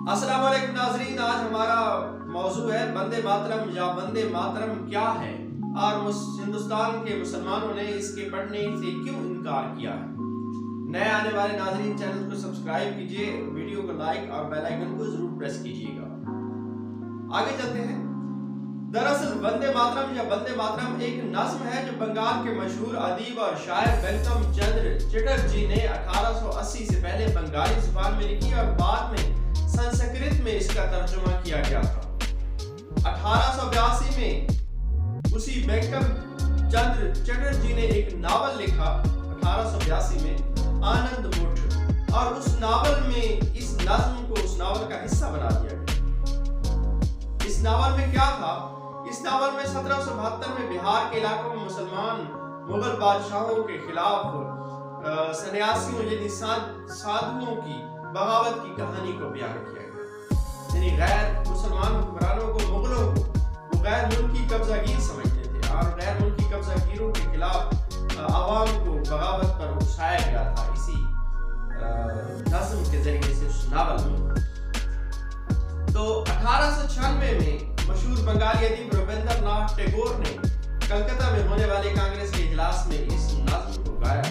अस्सलाम वालेकुम नाज़रीन, आज हमारा मौजू है वंदे मातरम या वंदे मातरम क्या है और हिंदुस्तान के मुसलमानों ने इसके पढ़ने से क्यों इनकार किया है। नए आने वाले नाज़रीन चैनल को सब्सक्राइब कीजिए, वीडियो को लाइक और बेल आइकन को जरूर प्रेस कीजिएगा। आगे चलते हैं। दरअसल वंदे मातरम या वंदे मातरम एक नज़्म है जो बंगाल के मशहूर अदीब और शायर बंकिम चंद्र चटर्जी ने 1880 से पहले बंगाली ज़ुबान में लिखी और बाद में संस्कृत में इसका तर्जुमा किया गया था। 1882 में उसी बंकिम चंद्र चटर्जी ने एक नावल लिखा 1882 में आनंद मुठ, और उस नावल में इस नज़्म को उस नावल का हिस्सा बना दिया गया। इस नावल में क्या था? इस नावल में 1772 में बिहार के इलाकों में मुसलमान मुगल बादशाहों के खिलाफ सन्यासियों यानी साधुओं की बगावत की कहानी को बयान किया गया। यानी गैर मुसलमान हुक्मरानों को, मुगलों को वो गैर मुल्की कब्जागीर समझते थे और गैर मुल्की कब्जागीरों के खिलाफ आवाम को बगावत पर उकसाया गया था इसी नज़्म के जरिए से उस नावल में। तो 1896 में मशहूर बंगाली अदीब रविंद्रनाथ टैगोर ने कलकत्ता में होने वाले कांग्रेस के इजलास में इस नज़्म को गाया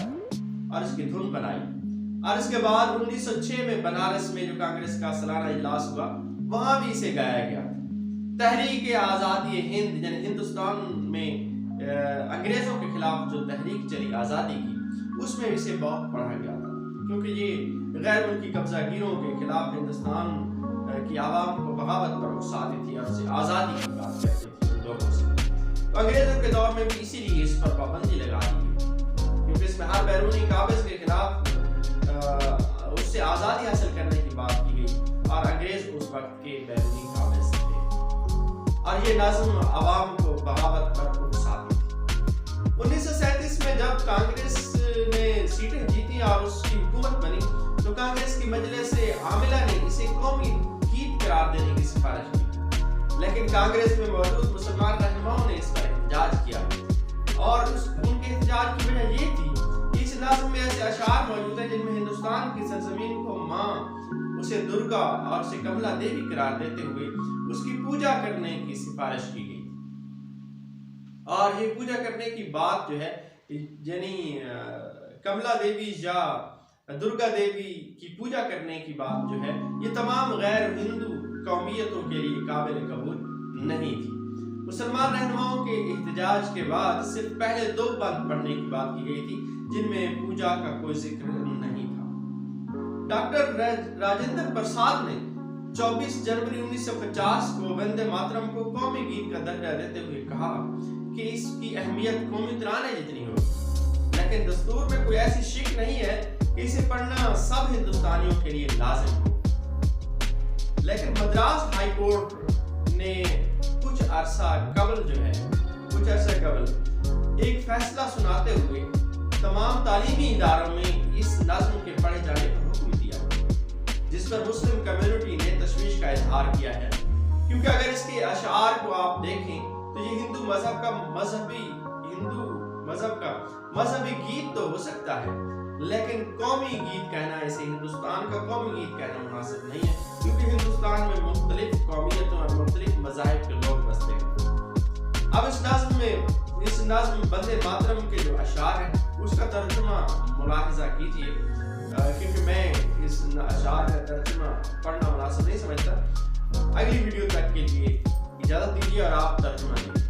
और इसकी धुन बनाई, और इसके बाद 1906 में बनारस में जो कांग्रेस का सालाना इजलास हुआ वहां भी इसे गाया गया। तहरीक आज़ादी हिंद यानी हिंदुस्तान में अंग्रेजों के खिलाफ जो तहरीक चली आज़ादी की, उसमें इसे बहुत पढ़ा गया था, क्योंकि ये गैर मुल्की कब्जागीरों के खिलाफ हिंदुस्तान की आवाम को बगावत पर उकसाती थी और उसे आज़ादी की बात कहती थी लोगों से। तो अंग्रेजों के दौर में भी इसीलिए इस पर पाबंदी लगा दी गई, क्योंकि इसमें हर बैरूनी काबिज के खिलाफ उससे आज़ादी हासिल करने की बात की गई और अंग्रेज उस वक्त के बैरूनी काबिज थे और ये नज़्म आवाम को बगावत पर उकसाती थी। 1937 में जब कांग्रेस ने सीटें जीती और उसकी हुकूमत बनी तो कांग्रेस की मजलिस आमिला ने इसे कौमी गीत करार देने की सिफारिश की, लेकिन कांग्रेस में मौजूद मुसलमान रहनुमाओं ने इस पर एहतजाज किया और उनके एहतजाज की वजह ये थी कि इस नज़्म में ऐसे अशार मौजूद हैं जिनमें हिंदुस्तान की सरजमीन को माँ, उसे दुर्गा और उसे कमला देवी करार देते हुए उसकी पूजा करने की सिफारिश की गई। और ये पूजा करने की बात जो है यानी कमला देवी या दुर्गा देवी की पूजा करने की बात जो है, ये तमाम गैर हिंदू कौमियतों के लिए काबिल कबूल नहीं थी। मुसलमान रहनुमाओं के एहतजाज के बाद सिर्फ पहले 2 बंद पढ़ने की बात की गई थी जिनमें पूजा का कोई जिक्र नहीं था। डॉक्टर राजेंद्र प्रसाद ने 24 जनवरी 1950 को वंदे मातरम को कौमी गीत का दर्जा देते हुए कहा कि इसकी अहमियत कौमी तराने जितनी होगी, लेकिन दस्तूर में कोई ऐसी शिक नहीं है कि इसे पढ़ना सब हिंदुस्तानियों के लिए लाजिम हो। लेकिन मद्रास हाई कोर्ट ने कुछ अरसा कबल एक फैसला सुनाते हुए तमाम तालीमी इदारों में इस नज़्म के पढ़े जाने का हुक्म दिया, जिस पर मुस्लिम कम्युनिटी ने तशवीश का इजहार किया है, क्योंकि अगर इसके अशार को आप देखें तो ये हिंदू मजहब का मजहबी गीत तो हो सकता है, लेकिन कौमी गीत कहना, इसे हिंदुस्तान का कौमी गीत कहना मुनासिब नहीं है, क्योंकि हिंदुस्तान में मुख्तलिफ कौमियतों और मुख्तलिफ मज़ाहिब के लोग बसते हैं। अब इस नज़्म वंदे मातरम के जो अशार हैं उसका तर्जुमा मुलाहिजा कीजिए, क्योंकि मैं इस अशार का तर्जुमा पढ़ना मुनासिब नहीं समझता। अगली वीडियो तक के लिए इजाज़त दीजिए और आप तर्जुमा कीजिए।